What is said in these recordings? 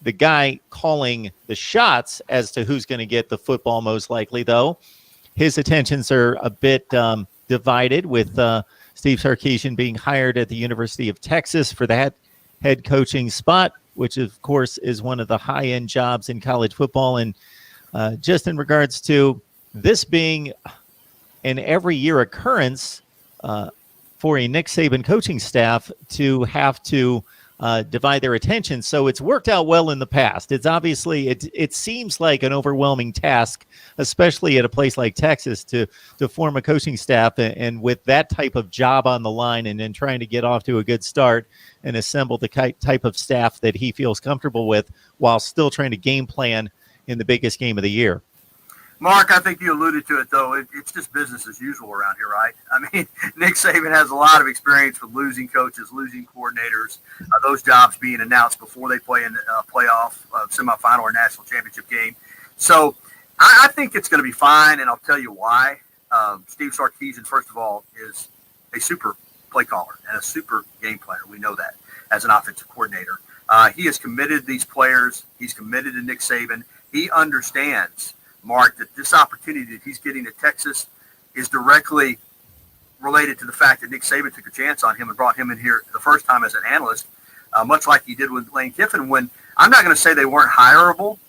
the guy calling the shots as to who's going to get the football most likely, though. His attentions are a bit divided with Steve Sarkisian being hired at the University of Texas for that head coaching spot, which, of course, is one of the high-end jobs in college football. And just in regards to this being an every-year occurrence for a Nick Saban coaching staff to have to divide their attention. So it's worked out well in the past. It's obviously, it seems like an overwhelming task, especially at a place like Texas, to form a coaching staff. And with that type of job on the line and then trying to get off to a good start and assemble the type of staff that he feels comfortable with while still trying to game plan in the biggest game of the year. Mark, I think you alluded to it, though. It's just business as usual around here, right? I mean, Nick Saban has a lot of experience with losing coaches, losing coordinators, those jobs being announced before they play in a playoff, semifinal, or national championship game. So I think it's going to be fine, and I'll tell you why. Steve Sarkisian, first of all, is a super play caller and a super game planner. We know that as an offensive coordinator. He has committed these players. He's committed to Nick Saban. He understands, Mark, that this opportunity that he's getting at Texas is directly related to the fact that Nick Saban took a chance on him and brought him in here the first time as an analyst, much like he did with Lane Kiffin. When I'm not going to say they weren't hireable,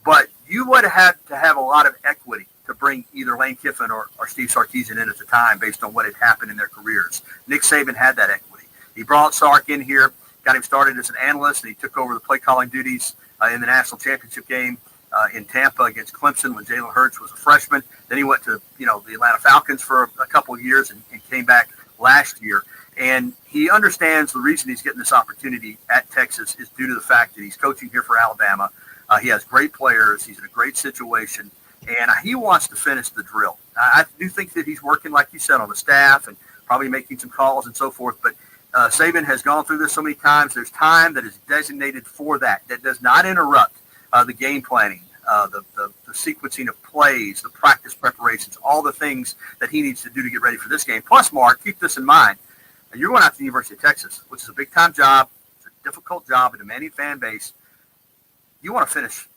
but you would have had to have a lot of equity to bring either Lane Kiffin or Steve Sarkisian in at the time based on what had happened in their careers. Nick Saban had that equity. He brought Sark in here, got him started as an analyst, and he took over the play calling duties in the national championship game in Tampa against Clemson when Jalen Hurts was a freshman. Then he went to the Atlanta Falcons for a couple of years and came back last year. And he understands the reason he's getting this opportunity at Texas is due to the fact that he's coaching here for Alabama. He has great players. He's in a great situation. And he wants to finish the drill. I do think that he's working, like you said, on the staff and probably making some calls and so forth. But Saban has gone through this so many times. There's time that is designated for that does not interrupt the game planning, the sequencing of plays, the practice preparations, all the things that he needs to do to get ready for this game. Plus, Mark, keep this in mind. You're going out to the University of Texas, which is a big-time job. It's a difficult job, a demanding fan base. You want to finish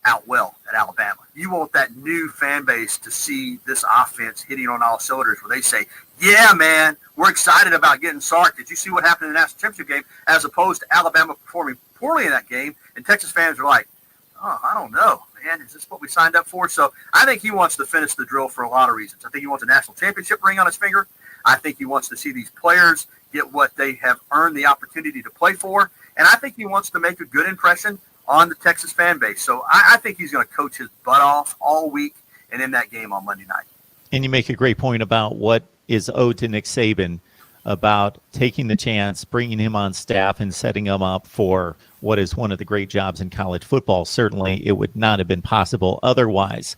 out well at Alabama. You want that new fan base to see this offense hitting on all cylinders where they say, yeah, man, we're excited about getting Sark. Did you see what happened in the national championship game? As opposed to Alabama performing poorly in that game, and Texas fans are like, oh, I don't know, man. Is this what we signed up for? So I think he wants to finish the drill for a lot of reasons. I think he wants a national championship ring on his finger. I think he wants to see these players get what they have earned the opportunity to play for. And I think he wants to make a good impression on the Texas fan base. So I think he's going to coach his butt off all week and in that game on Monday night. And you make a great point about what is owed to Nick Saban about taking the chance, bringing him on staff, and setting him up for what is one of the great jobs in college football. Certainly, it would not have been possible otherwise.